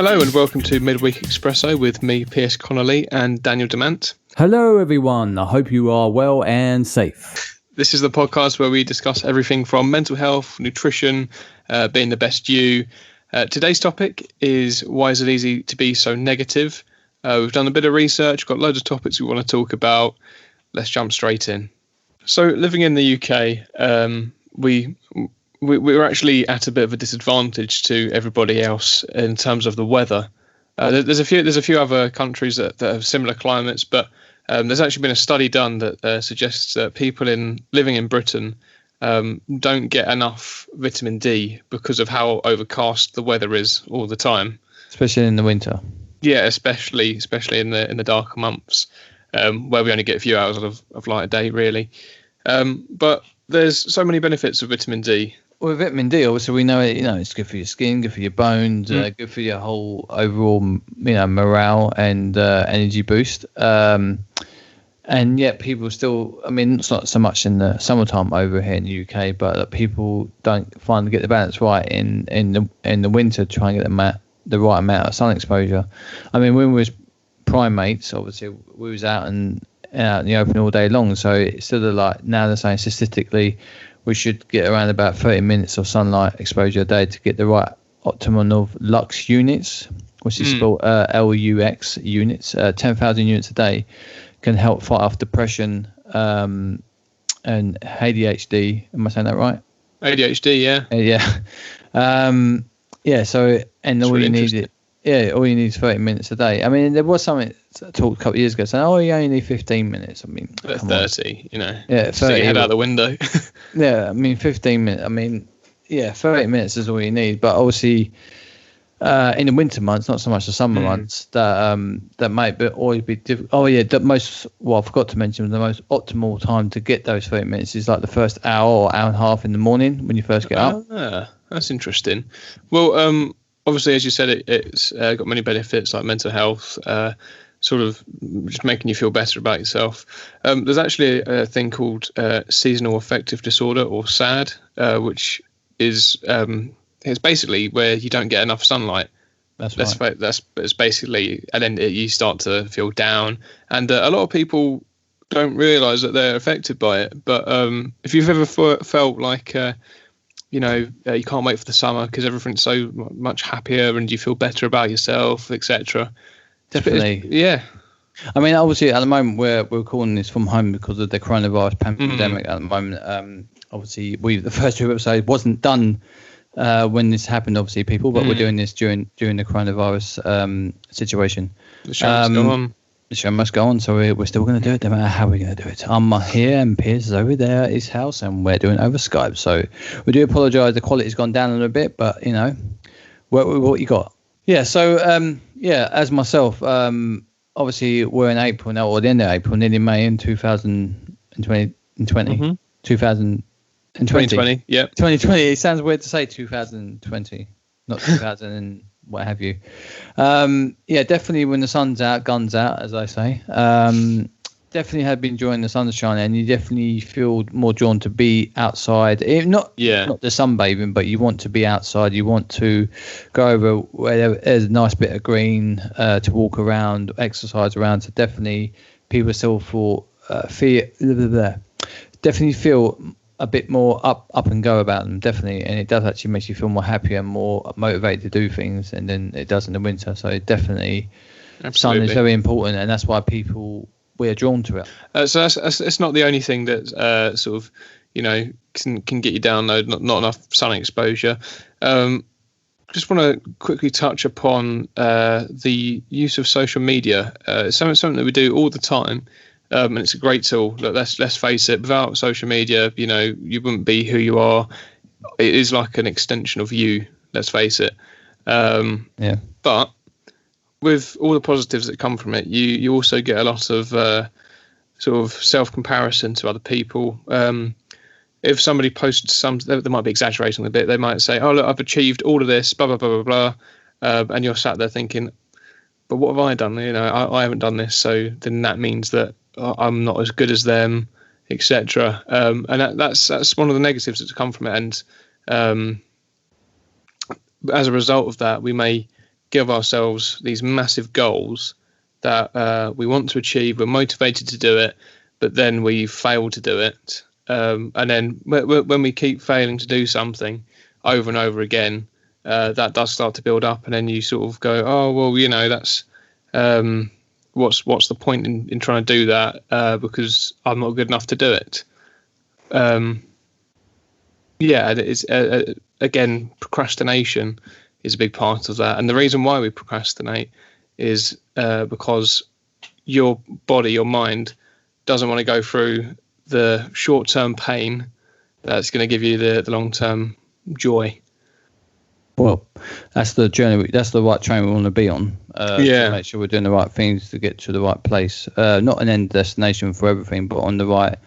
Hello and welcome to Midweek Expresso with me, Piers Connerly, and Daniel Demant. Hello everyone, I hope you are well and safe. This is the podcast where we discuss everything from mental health, nutrition, being the best you. Today's topic is why is it easy to be so negative? We've done a bit of research, got loads of topics we want to talk about. Let's jump straight in. So living in the UK, we're actually at a bit of a disadvantage to everybody else in terms of the weather. There's a few other countries that have similar climates, but there's actually been a study done that suggests that people living in Britain don't get enough vitamin D because of how overcast the weather is all the time, Especially in the winter. Yeah, especially in the darker months, where we only get a few hours of light a day, really. But there's so many benefits of vitamin D. Well, vitamin D, obviously, we know it. It's good for your skin, good for your bones, good for your whole overall, morale and energy boost. And yet, people still. I mean, it's not so much in the summertime over here in the UK, but people don't find to get the balance right in the winter. Try and get the right amount of sun exposure. I mean, when we was primates, obviously, we was out in the open all day long. So it's sort of like now they're saying statistically, we should get around about 30 minutes of sunlight exposure a day to get the right optimum of lux units, which is spelled LUX units. 10,000 units a day can help fight off depression and ADHD. Am I saying that right? ADHD, yeah. Yeah. So, and all really you need all you need is 30 minutes a day. I mean, there was something talked a couple of years ago saying, "Oh, you only need 15 minutes." I mean, 30, Yeah, 30. Stick your head out the window. Yeah, I mean, 15 minutes. I mean, 30 minutes is all you need. But obviously, in the winter months, not so much the summer months, that might always be difficult. Oh, yeah, I forgot to mention, the most optimal time to get those 30 minutes is like the first hour or hour and a half in the morning when you first get up. That's interesting. Well, obviously, as you said, it's got many benefits like mental health, sort of just making you feel better about yourself. There's actually a thing called seasonal affective disorder, or SAD, which is it's basically where you don't get enough sunlight. That's right. It's basically, and then you start to feel down, and a lot of people don't realise that they're affected by it. But if you've ever felt like you can't wait for the summer because everything's so much happier and you feel better about yourself, etc. Definitely. Yeah. I mean, obviously, at the moment, we're recording this from home because of the coronavirus pandemic at the moment. Obviously, the first two episodes wasn't done when this happened, obviously, people, but we're doing this during the coronavirus situation. The show must go on. The show must go on, so we're still going to do it, no matter how we're going to do it. I'm here and Piers is over there at his house, and we're doing it over Skype. So we do apologise, the quality's gone down a little bit, but, what you got? Yeah, so, as myself, obviously we're in April now, or the end of April, nearly May in 2020. 2020, yeah. 2020, it sounds weird to say 2020, not 2000 and what have you. Definitely when the sun's out, guns out, as I say. Definitely have been enjoying the sunshine, and you definitely feel more drawn to be outside. Not the sunbathing, but you want to be outside. You want to go over where there's a nice bit of green to walk around, exercise around. So definitely, people still definitely feel a bit more up and go about them, definitely, and it does actually make you feel more happy and more motivated to do things, and then it does in the winter. So it definitely, sun is very important, and that's why we're drawn to it. So it's not the only thing that sort of can get you down though. Not enough sun exposure. Just want to quickly touch upon the use of social media. It's something that we do all the time. And it's a great tool. Let's face it. Without social media, you wouldn't be who you are. It is like an extension of you. Let's face it. But with all the positives that come from it, you also get a lot of sort of self-comparison to other people. If somebody posts they might be exaggerating a bit. They might say, "Oh, look, I've achieved all of this, blah blah blah blah blah," and you're sat there thinking, "But what have I done? I haven't done this. So then that means that I'm not as good as them, etc." And that's one of the negatives that's come from it. And as a result of that, we may give ourselves these massive goals that we want to achieve. We're motivated to do it, but then we fail to do it. And then when we keep failing to do something over and over again, that does start to build up, and then you sort of go, oh well, you know, that's what's the point in trying to do that, because I'm not good enough to do it. It's again, procrastination is a big part of that, and the reason why we procrastinate is because your body, your mind, doesn't want to go through the short-term pain that's going to give you the long-term joy. Well, that's the journey. That's the right train we want to be on. To make sure we're doing the right things to get to the right place. Not an end destination for everything, but on the right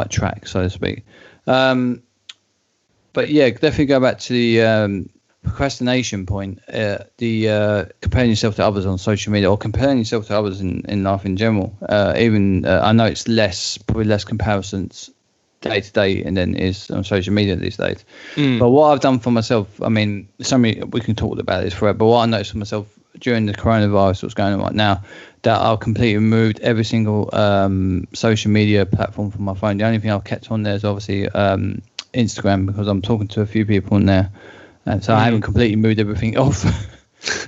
track, so to speak. But yeah, definitely go back to the procrastination point. The comparing yourself to others on social media, or comparing yourself to others in life in general. I know it's probably less comparisons day to day and then is on social media these days. But what I've done for myself, I mean, we can talk about this forever, but what I noticed for myself during the coronavirus, what's going on right now, that I've completely removed every single social media platform from my phone. The only thing I've kept on there is obviously Instagram, because I'm talking to a few people on there, and so I haven't completely moved everything off.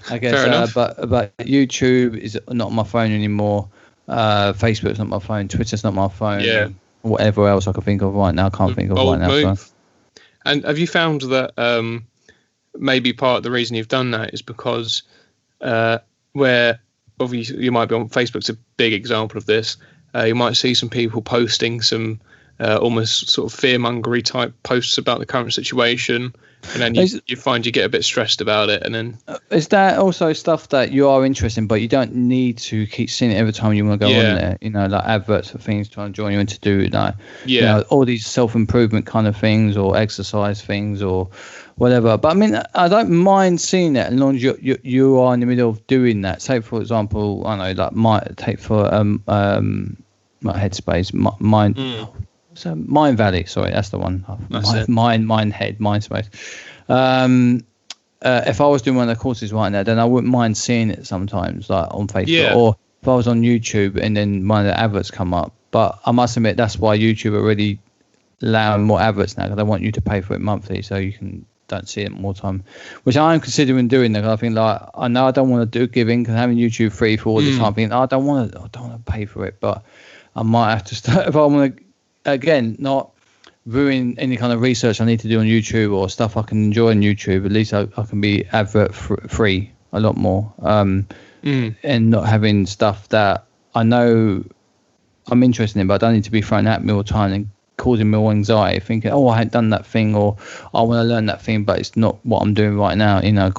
I guess, but YouTube is not on my phone anymore. Facebook's not my phone. Twitter's not my phone. Yeah. Whatever else I can think of right now, I can't think of right now. Move. So. And have you found that maybe part of the reason you've done that is because where obviously you might be on Facebook's a big example of this. You might see some people posting some almost sort of fear-mongery type posts about the current situation, and then you find you get a bit stressed about it. And then is that also stuff that you are interested in, but you don't need to keep seeing it every time you want to go on there? You know, like adverts for things trying to join you in to do, like you know, all these self-improvement kind of things, or exercise things, or whatever. But I mean, I don't mind seeing that as long as you are in the middle of doing that. Say, for example, I know, like my Headspace, Mind Valley. Sorry, that's the one. Mindspace. If I was doing one of the courses right now, then I wouldn't mind seeing it sometimes, like on Facebook, or if I was on YouTube and then one of the adverts come up. But I must admit, that's why YouTube are really allowing more adverts now, because they want you to pay for it monthly, so you don't see it more time, which I'm considering doing. Because I think, like, I know I don't want to do giving, because having YouTube free for all the time, thinking I don't want to pay for it, but I might have to start if I want to. Again, not ruin any kind of research I need to do on YouTube or stuff I can enjoy on YouTube. At least I can be advert free a lot more, and not having stuff that I know I'm interested in, but I don't need to be thrown at me all the time and causing me all anxiety, thinking, oh, I hadn't done that thing, or I want to learn that thing, but it's not what I'm doing right now. You know,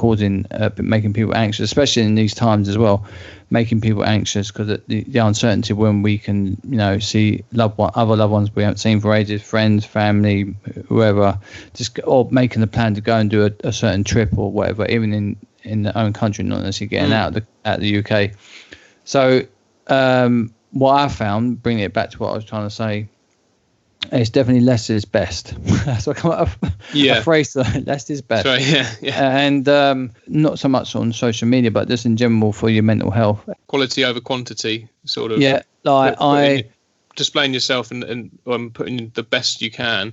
making people anxious, especially in these times as well. Making people anxious because the uncertainty when we can, you know, see other loved ones we haven't seen for ages, friends, family, whoever, or making a plan to go and do a certain trip or whatever, even in their own country, not necessarily getting out of the UK. So what I found, bringing it back to what I was trying to say, it's definitely less is best. That's what I come up with. A phrase, less is best. Right, And not so much on social media, but just in general for your mental health. Quality over quantity, sort of. Yeah, like displaying yourself and putting the best you can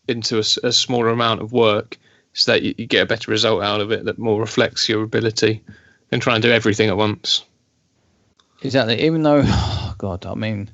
into a smaller amount of work, so that you get a better result out of it that more reflects your ability than trying to do everything at once. Exactly. Even though, oh God, I mean,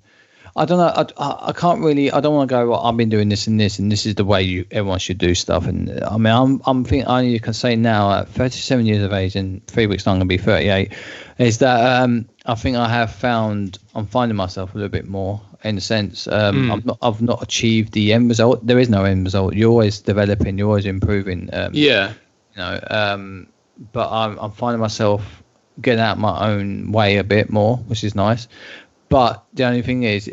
I don't know. I can't really. I don't want to go. Well, I've been doing this and this, and this is the way everyone should do stuff. And I mean, I'm thinking. I can say now, at 37 years of age, in 3 weeks' time, I'm gonna be 38. Is that I think I'm finding myself a little bit more in a sense. I've not achieved the end result. There is no end result. You're always developing. You're always improving. You know. But I'm finding myself getting out my own way a bit more, which is nice. But the only thing is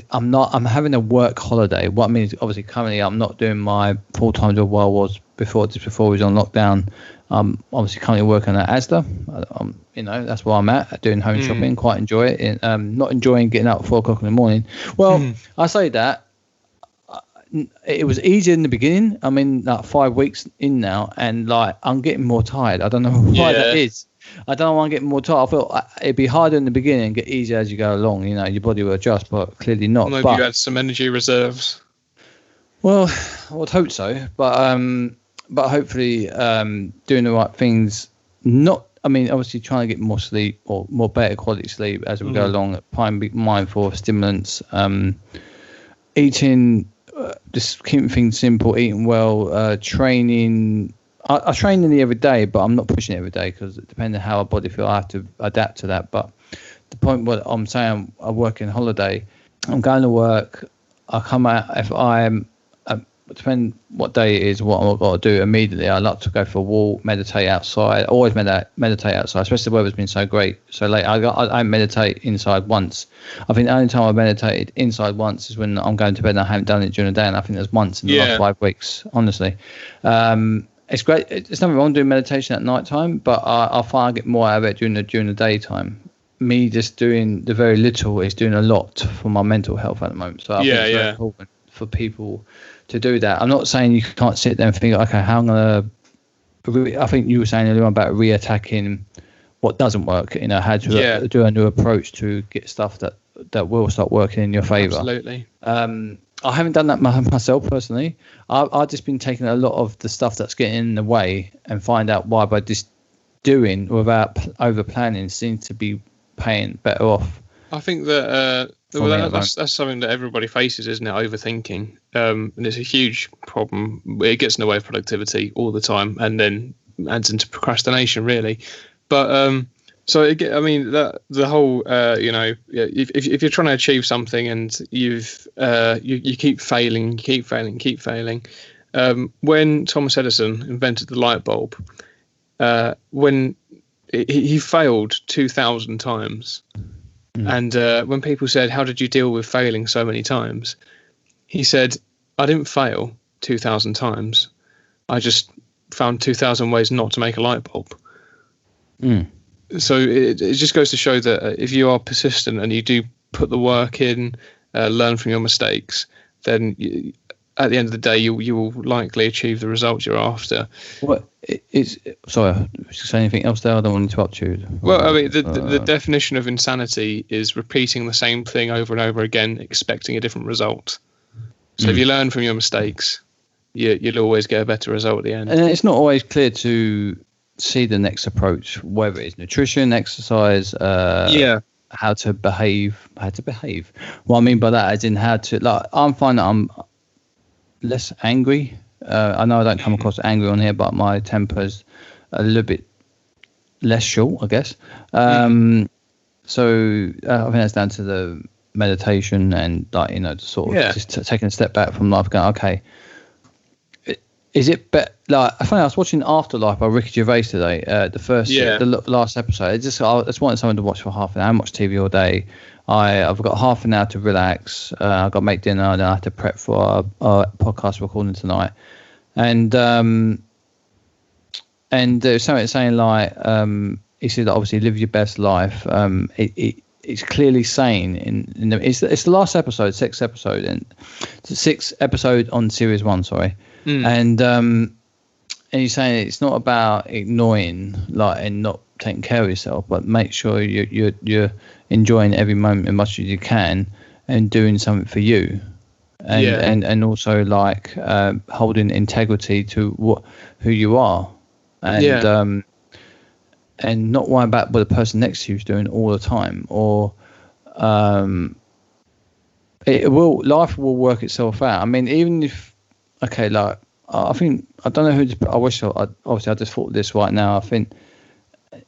I'm having a work holiday. What I mean is, obviously, currently I'm not doing my full-time job while I was before we was on lockdown. Obviously currently working at Asda. You know, that's where I'm at doing home shopping. Quite enjoy it. Not enjoying getting up at 4 o'clock in the morning. Well, I say that. It was easier in the beginning. I mean, like 5 weeks in now, and like I'm getting more tired. I don't know why that is. I don't want to get more tired. I thought it'd be harder in the beginning and get easier as you go along. You know, your body will adjust, but clearly not. Maybe you had some energy reserves. Well, I would hope so, but hopefully doing the right things. Obviously trying to get more sleep or more better quality sleep as we go along. Trying to be mindful of stimulants. Eating, just keeping things simple. Eating well. Training. I train nearly every day, but I'm not pushing it every day because depending on how our body feels, I have to adapt to that. But the point what I'm saying, I work in holiday. I'm going to work. I come out if I'm. Depending what day it is, what I've got to do immediately. I like to go for a walk, meditate outside. Always meditate outside, especially the weather's been so great, so late. I meditate inside once. I think the only time I meditated inside once is when I'm going to bed and I haven't done it during the day, and I think there's once in the last 5 weeks, honestly. It's great. It's nothing wrong doing meditation at night time, but I find I get more out of it during the daytime. Me just doing the very little is doing a lot for my mental health at the moment. So I think it's very important for people to do that. I'm not saying you can't sit there and think, okay, how I'm gonna. I think you were saying earlier on about re-attacking what doesn't work. You know, how to do a new approach to get stuff that will start working in your favour. Absolutely. I haven't done that myself personally. I've just been taking a lot of the stuff that's getting in the way and find out why by just doing without over planning seems to be paying better off. I think that that's something that everybody faces, isn't it? Overthinking, and it's a huge problem. It gets in the way of productivity all the time, and then adds into procrastination, really. But the whole if you're trying to achieve something and you keep failing. When Thomas Edison invented the light bulb, when he failed 2,000 times. And when people said, how did you deal with failing so many times? He said, I didn't fail 2,000 times. I just found 2,000 ways not to make a light bulb. So it just goes to show that if you are persistent and you do put the work in, learn from your mistakes, then at the end of the day, you will likely achieve the results you're after. Sorry, say anything else there? I don't want to interrupt you. Well, I mean, the definition of insanity is repeating the same thing over and over again, expecting a different result. So if you learn from your mistakes, you'll always get a better result at the end. And it's not always clear to see the next approach, whether it's nutrition, exercise, how to behave. What I mean by that is in how to, I'm finding that I'm less angry. I know I don't come across angry on here, but my temper's a little bit less short, I guess. So I think that's down to the meditation and just taking a step back from life, going, okay, is it better? I was watching Afterlife by Ricky Gervais today. The last episode. I just wanted someone to watch for half an hour. I watch TV all day. I've got half an hour to relax. I've got to make dinner, and then I have to prep for our podcast recording tonight. And there's something saying he said that obviously live your best life. It's clearly saying it's the last episode, sixth episode, and it's the sixth episode on series 1. Sorry, and he's saying it's not about ignoring and not taking care of yourself, but make sure you're enjoying every moment as much as you can and doing something for you, and also holding integrity to who you are, and not worrying about what the person next to you is doing all the time, or life will work itself out. I mean, even if I think I don't know who. I just thought of this right now. I think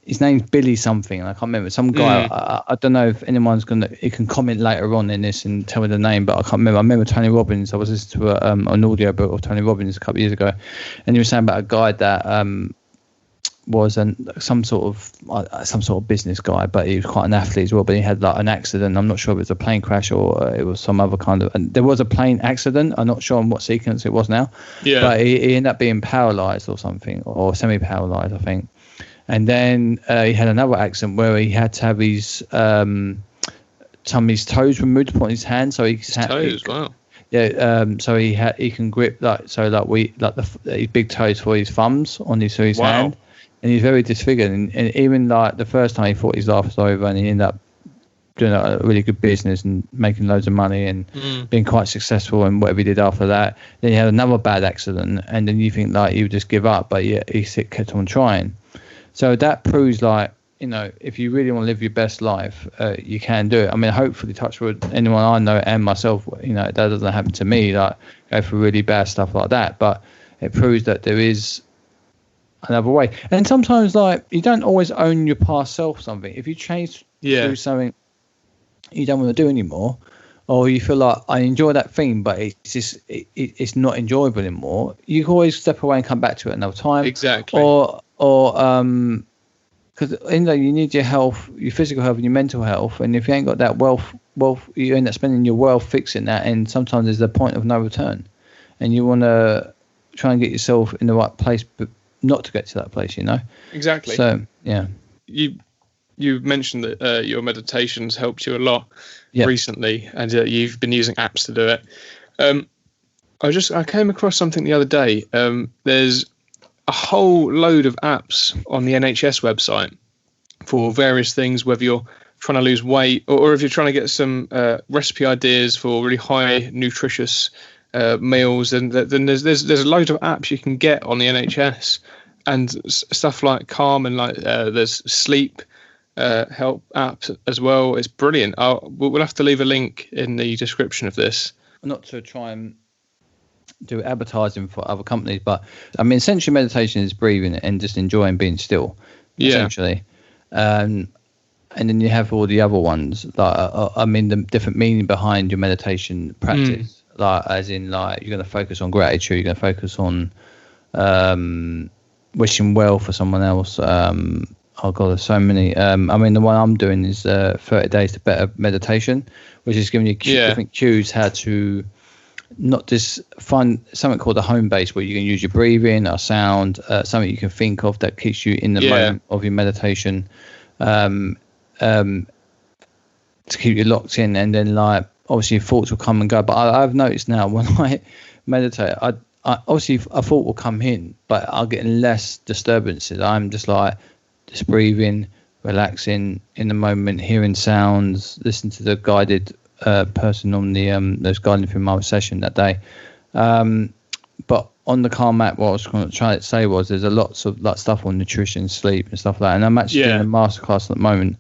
his name's Billy something, and I can't remember. Some guy. I don't know if anyone's he can comment later on in this and tell me the name, but I can't remember. I remember Tony Robbins. I was listening to an audio book of Tony Robbins a couple of years ago, and he was saying about a guy that was some sort of business guy, but he was quite an athlete as well. But he had an accident. I'm not sure if it was a plane crash or it was some other kind of. And there was a plane accident. I'm not sure on what sequence it was now. Yeah. But he ended up being paralyzed or something, or semi-paralyzed, I think. And then he had another accident where he had to have his some of his toes removed to put on his hand, so wow. Yeah. So he can grip his big toes for his thumbs on his hand. and he's very disfigured. And even like the first time he thought his life was over, and he ended up doing a really good business and making loads of money and being quite successful and whatever he did after that. Then he had another bad accident, and then you think like he would just give up, but yeah, he kept on trying. So that proves like, you know, if you really want to live your best life, you can do it. I mean, hopefully, touch wood, anyone I know and myself, you know, that doesn't happen to me, like go through really bad stuff like that. But it proves that there is another way. And sometimes, like, you don't always own your past self. Something if you change do something you don't want to do anymore, or you feel like I enjoy that thing, but it's just it's not enjoyable anymore, you can always step away and come back to it another time. Exactly. Or because you know you need your health, your physical health, and your mental health, and if you ain't got that wealth, you end up spending your wealth fixing that, and sometimes there's a point of no return, and you want to try and get yourself in the right place, but not to get to that place, you know. Exactly. So yeah, you mentioned that your meditations helped you a lot recently, and you've been using apps to do it. I came across something the other day. There's a whole load of apps on the NHS website for various things, whether you're trying to lose weight or if you're trying to get some recipe ideas for really high nutritious meals. And then there's a load of apps you can get on the NHS, and stuff like Calm, and like there's sleep help apps as well. It's brilliant. We'll have to leave a link in the description of this. Not to try and do advertising for other companies, but I mean, essentially meditation is breathing and just enjoying being still, essentially. And then you have all the other ones, like I mean, the different meaning behind your meditation practice, like as in like you're going to focus on gratitude, you're going to focus on wishing well for someone else. Oh god, there's so many. I mean, the one I'm doing is 30 days to better meditation, which is giving you different cues how to not just find something called a home base, where you can use your breathing or sound, something you can think of that keeps you in the moment of your meditation, to keep you locked in. And then like obviously thoughts will come and go, but I've noticed now when I meditate, I obviously a thought will come in, but I'll get less disturbances. I'm just like just breathing, relaxing in the moment, hearing sounds, listen to the guided person on the those guiding through my session that day. But on the Calm app, what I was going to try to say was there's a lots of like stuff on nutrition, sleep and stuff like that. And I'm actually doing a masterclass at the moment,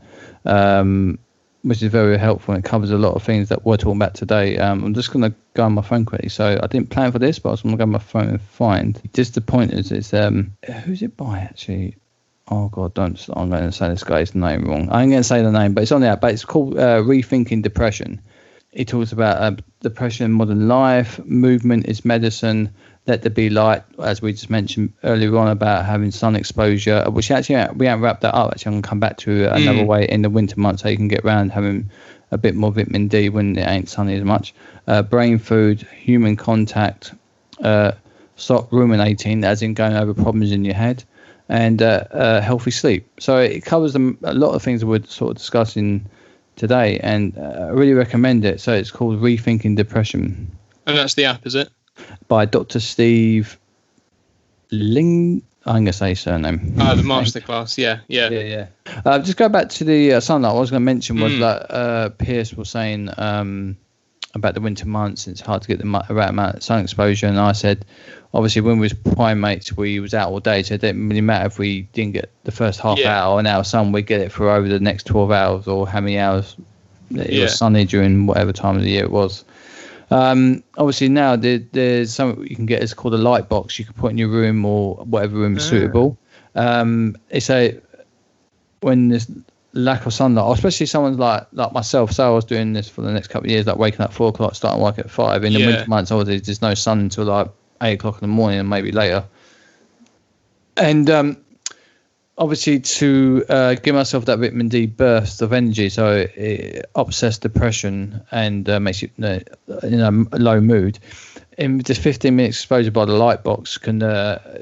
which is very helpful, and it covers a lot of things that we're talking about today. I'm just going to go on my phone quickly. So I didn't plan for this, but I was going to go on my phone and find. Just the point is, it's who's it by actually? Oh God, I'm going to say this guy's name wrong. I'm going to say the name, but it's on the app. But it's called Rethinking Depression. It talks about depression in modern life. Movement is medicine. Let there be light, as we just mentioned earlier on about having sun exposure, which actually we haven't wrapped that up. Actually, I'm going to come back to another way in the winter months, so you can get around having a bit more vitamin D when it ain't sunny as much. Brain food, human contact, stop ruminating, as in going over problems in your head, and healthy sleep. So it covers a lot of things that we're sort of discussing today, and I really recommend it. So it's called Rethinking Depression. And that's the app, is it? By Dr. Steve Ling. I'm going to say surname. The masterclass, yeah. Just go back to the sunlight. What I was going to mention was that Pierce was saying about the winter months, it's hard to get the right amount of sun exposure. And I said, obviously, when we was primates, we was out all day, so it didn't really matter if we didn't get the first half hour or an hour sun, we'd get it for over the next 12 hours or how many hours it was sunny during whatever time of the year it was. Obviously now there's something you can get. It's called a light box. You can put in your room or whatever room is suitable. It's when there's lack of sunlight, especially someone like myself. So I was doing this for the next couple of years, like waking up 4 o'clock, starting work at 5. In the winter months, obviously there's no sun until like 8 o'clock in the morning and maybe later. And obviously to give myself that vitamin D burst of energy, so it upsets depression and makes you in a low mood. In just 15 minutes exposure by the light box can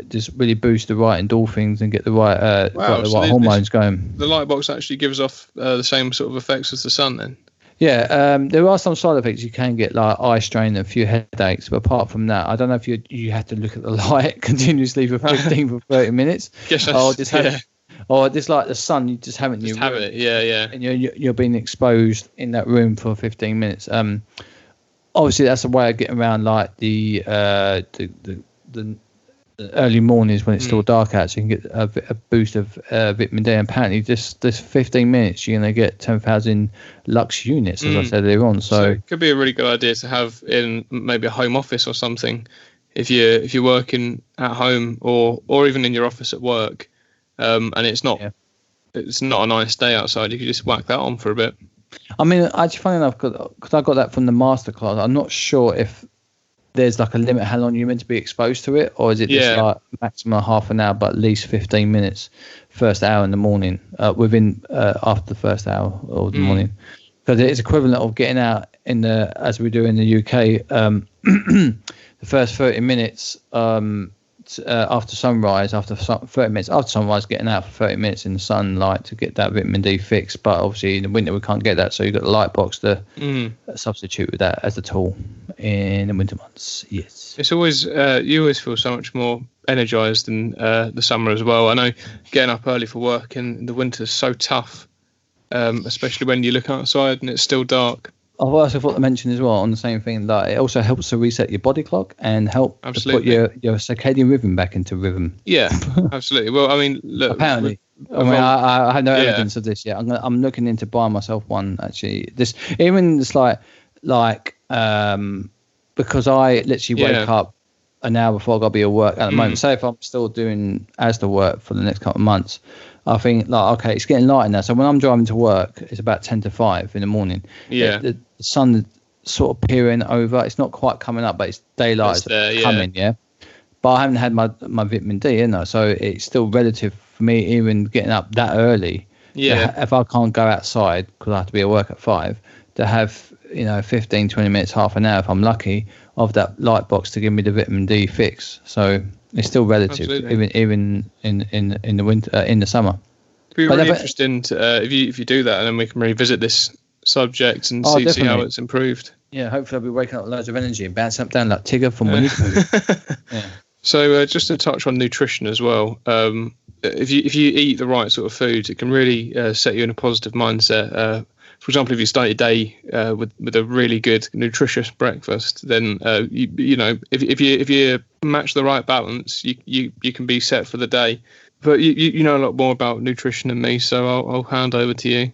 just really boost the right endorphins and get the right hormones going. The light box actually gives off the same sort of effects as the sun then? Yeah, there are some side effects. You can get like eye strain and a few headaches, but apart from that, I don't know if you have to look at the light continuously for 15 or 30 minutes, or just like the sun. You just have it in your room, and you're being exposed in that room for 15 minutes. Obviously, that's a way of getting around like the early mornings when it's still dark out, so you can get a boost of vitamin D. And apparently, this 15 minutes, you're going to get 10,000 lux units, as I said earlier on. So it could be a really good idea to have in maybe a home office or something, if you're working at home or even in your office at work, and it's not a nice day outside. You could just whack that on for a bit. I mean, actually, funny enough, because I got that from the masterclass, I'm not sure if there's like a limit how long you're meant to be exposed to it, or is it just like maximum half an hour, but at least 15 minutes first hour in the morning, within after the first hour of the morning, because it is equivalent of getting out as we do in the UK, the first 30 minutes after sunrise, after 30 minutes after sunrise, getting out for 30 minutes in the sunlight to get that vitamin D fix. But obviously in the winter we can't get that, so you've got the light box to substitute with that as a tool in the winter months. Yes, it's always you always feel so much more energized in the summer as well. I know getting up early for work in the winter is so tough, especially when you look outside and it's still dark. I also thought to mention as well on the same thing that it also helps to reset your body clock and help to put your circadian rhythm back into rhythm. Yeah, absolutely. Well, I mean, look, apparently, I have no evidence of this yet. I'm looking into buying myself one actually. This even it's like because I literally wake up an hour before I got to be at work at the moment. Say if I'm still doing Asda work for the next couple of months, I think like, okay, it's getting lighter now. So when I'm driving to work, it's about 10 to 5 in the morning. Yeah. The sun is sort of peering over. It's not quite coming up, but it's daylight coming, But I haven't had my vitamin D, so it's still relative for me, even getting up that early. Yeah. If I can't go outside because I have to be at work at 5, to have 15, 20 minutes, half an hour, if I'm lucky, of that light box to give me the vitamin D fix. So it's still relative, even in the winter, in the summer. It'd be really interesting to, if you do that, and then we can revisit this subject and see how it's improved. Yeah, hopefully I'll be waking up with loads of energy and bouncing up down like Tigger from Winnie the Pooh. So just to touch on nutrition as well, if you eat the right sort of foods, it can really set you in a positive mindset. For example, if you start your day with a really good, nutritious breakfast, then if you match the right balance, you can be set for the day. But you know a lot more about nutrition than me, so I'll hand over to you.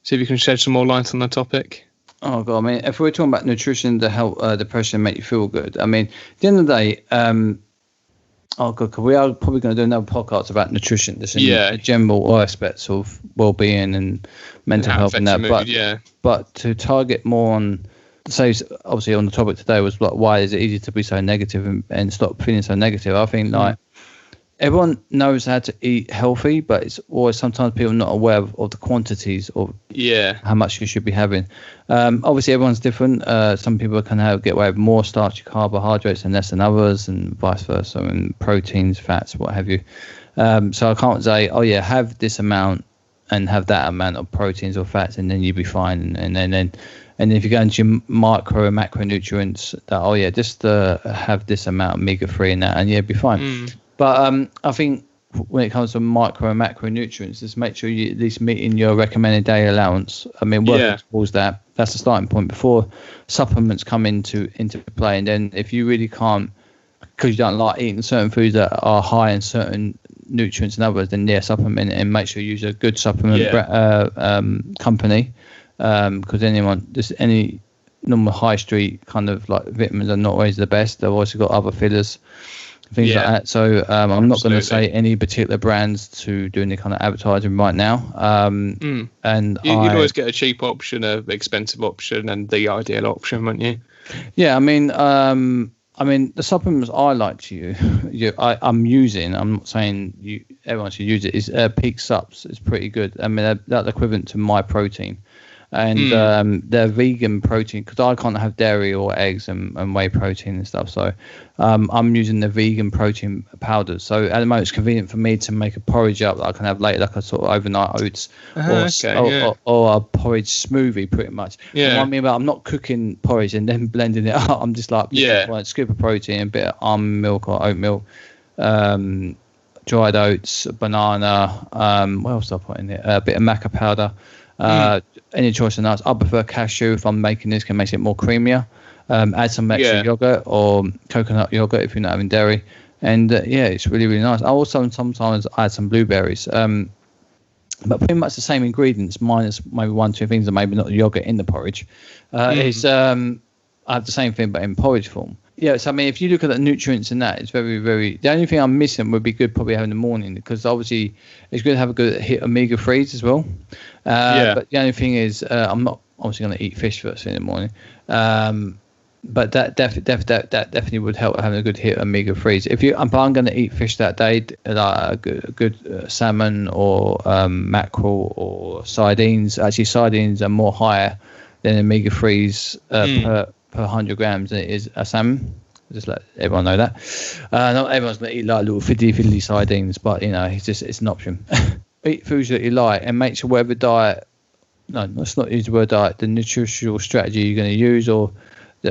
See if you can shed some more light on the topic. Oh God! I mean, if we're talking about nutrition to help depression and make you feel good, I mean, at the end of the day, oh God, we are probably going to do another podcast about nutrition, just in the general aspects of well-being and mental health and that. But to target more on, say, obviously on the topic today was like, why is it easy to be so negative and stop feeling so negative? I think like everyone knows how to eat healthy, but it's always sometimes people are not aware of the quantities of how much you should be having. Obviously, everyone's different. Some people can get away with more starchy carbohydrates and less than others, and vice versa, and proteins, fats, what have you. So I can't say, have this amount and have that amount of proteins or fats, and then you'll be fine. And then if you go into your micro and macronutrients, that just have this amount of omega-3 and that, and you'll be fine. But I think when it comes to micro and macronutrients, just make sure you at least meeting your recommended daily allowance. I mean, working towards that. That's the starting point before supplements come into play. And then if you really can't, because you don't like eating certain foods that are high in certain nutrients and others, then supplement and make sure you use a good supplement company. Because any normal high street kind of like vitamins are not always the best. They've also got other fillers. Things like that. So I'm not going to say any particular brands to do any kind of advertising right now. And you'd always get a cheap option, a expensive option, and the ideal option, wouldn't you? Yeah, I mean, the supplements I like to use, I'm using. I'm not saying everyone should use it. Is Peak Subs is pretty good. I mean, that's equivalent to My Protein. and they're vegan protein because I can't have dairy or eggs and whey protein and stuff. So I'm using the vegan protein powders. So at the moment, it's convenient for me to make a porridge up that I can have later, like a sort of overnight oats or a porridge smoothie, pretty much. Yeah. What I mean about I'm not cooking porridge and then blending it up. I'm just like one scoop of protein, a bit of almond milk or oat milk, dried oats, banana. What else do I put in there? A bit of maca powder. Any choice of nuts. I prefer cashew if I'm making this, can make it more creamier. Add some extra yogurt or coconut yogurt if you're not having dairy, and it's really, really nice. I also sometimes add some blueberries, but pretty much the same ingredients minus maybe 1-2 things that maybe not the yogurt in the porridge. I have the same thing but in porridge form. So I mean, if you look at the nutrients in that, it's very, very. The only thing I'm missing would be good probably have in the morning, because obviously it's good to have a good hit omega-3s as well. But the only thing is, I'm not obviously going to eat fish first thing in the morning. But that definitely would help having a good hit of omega-3s. If I'm going to eat fish that day, like a good salmon or mackerel or sardines. Actually, sardines are more higher than omega-3s per 100 grams than it is a salmon. Just let everyone know that. Not everyone's going to eat like little fiddly sardines, but it's an option. Eat foods that you like and make sure whatever diet. No, let's not use the word diet. The nutritional strategy you're going to use, or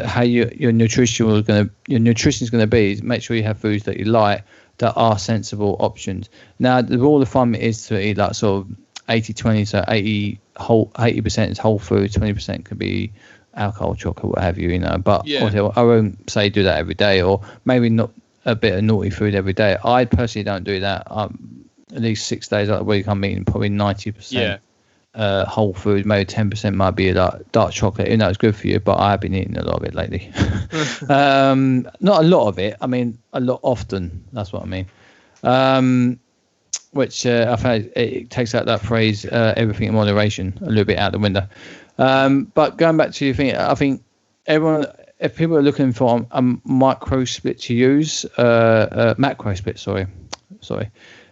how your nutrition is going to be. Make sure you have foods that you like that are sensible options. Now, the rule of thumb is to eat like sort of 80-20, so 80% is whole food, 20% could be alcohol, chocolate, what have you, But I won't say do that every day, or maybe not a bit of naughty food every day. I personally don't do that. At least 6 days out of the week, I'm eating probably 90%. Whole food, maybe 10% might be like dark chocolate. It's good for you, but I have been eating a lot of it lately. Not a lot of it. I mean, a lot often. That's what I mean. Which I find it takes out that phrase, everything in moderation, a little bit out the window. But going back to your thing, I think if people are looking for a micro split to use, macro split, sorry,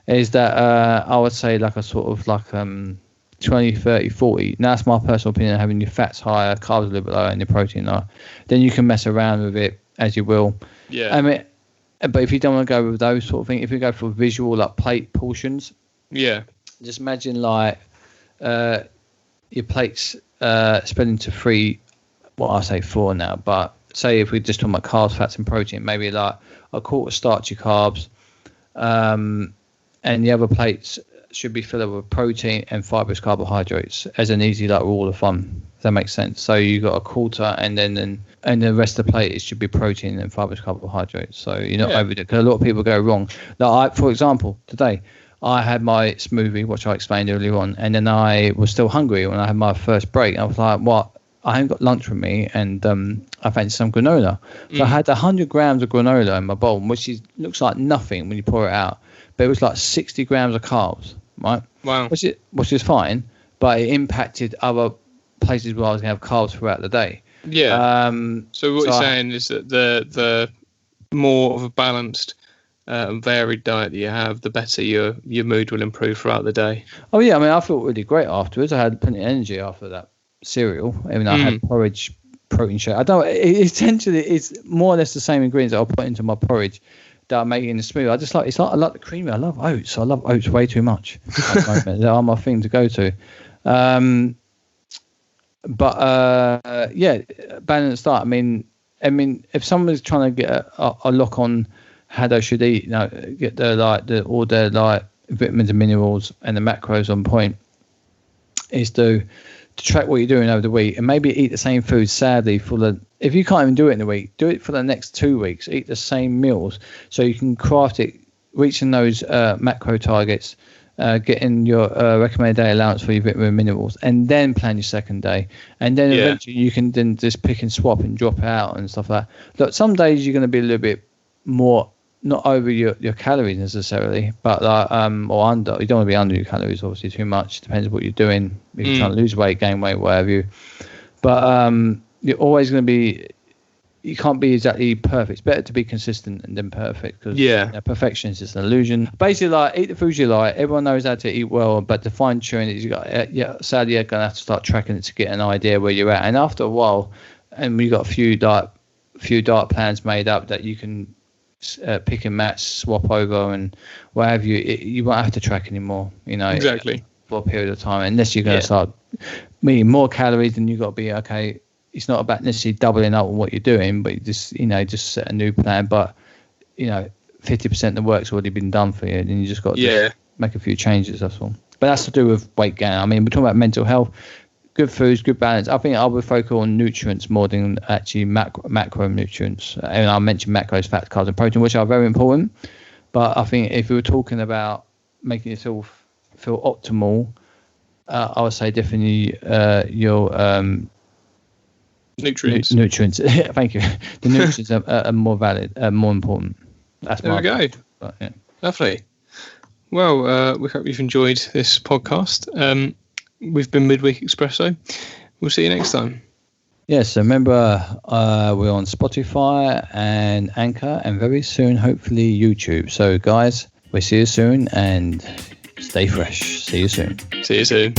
is that I would say like a sort of like 20, 30, 40. Now, that's my personal opinion, having your fats higher, carbs a little bit lower, and your protein lower. Then you can mess around with it as you will. Yeah. I mean, but if you don't want to go with those sort of things, if you go for visual, like plate portions, just imagine like your plates split into 3, well, I'll say 4 now, but say if we're just talking about carbs, fats, and protein, maybe like a quarter starchy carbs, and the other plates should be filled with protein and fibrous carbohydrates as an easy like rule of thumb. Does that make sense? So you got a quarter, and then the rest of the plate, it should be protein and fibrous carbohydrates. So you're not over it, because a lot of people go wrong. Like for example, today I had my smoothie, which I explained earlier on, and then I was still hungry when I had my first break. I was like, "What? I haven't got lunch with me, and I fancy some granola." So I had 100 grams of granola in my bowl, which looks like nothing when you pour it out, but it was like 60 grams of carbs, right? Wow. Which is fine, but it impacted other places where I was going to have carbs throughout the day. Yeah. So what you're saying is that the more of a balanced and varied diet that you have, the better your mood will improve throughout the day. Oh yeah, I mean, I felt really great afterwards. I had plenty of energy after that cereal. I mean, I had porridge, protein shake. Essentially it's more or less the same ingredients that I'll put into my porridge that I make in the smoothie. I like the creamy. I love oats. I love oats way too much at the moment. They are my thing to go to. Balanced diet. I mean, if someone's trying to get a lock on how they should eat, get all their vitamins and minerals and the macros on point, is to track what you're doing over the week, and maybe eat the same food. Sadly, if you can't even do it in the week, do it for the next 2 weeks. Eat the same meals so you can craft it, reaching those macro targets, getting your recommended day allowance for your vitamin and minerals, and then plan your second day, and then eventually you can then just pick and swap and drop out and stuff like that. Look, some days you're going to be a little bit more not over your calories necessarily, but or under. You don't want to be under your calories, obviously, too much. Depends on what you're doing. If you're trying to lose weight, gain weight, whatever you. But you're always going to be you can't be exactly perfect. It's better to be consistent than perfect, because perfection is just an illusion. Basically, like, eat the foods you like. Everyone knows how to eat well, but to fine tune it, you got sadly you're gonna have to start tracking it to get an idea where you're at. And after a while, and we got a few diet plans made up that you can pick and match, swap over, and what have you. You won't have to track anymore. Exactly, for a period of time, unless you're going to start meeting more calories, then you've got to be okay. It's not about necessarily doubling up on what you're doing, but just set a new plan. But 50% of the work's already been done for you, and you just got to make a few changes. That's all. But that's to do with weight gain. I mean, we're talking about mental health, good foods, good balance. I think I would focus on nutrients more than actually macronutrients. And I mentioned macros, fats, carbs, and protein, which are very important. But I think if we were talking about making yourself feel optimal, I would say definitely your nutrients. Thank you. The nutrients are more valid, more important. That's there we go. But, lovely. Well, we hope you've enjoyed this podcast. We've been Midweek Expresso. We'll see you next time. Yes, so remember, we're on Spotify and Anchor, and very soon, hopefully, YouTube. So, guys, we'll see you soon, and stay fresh. See you soon. See you soon.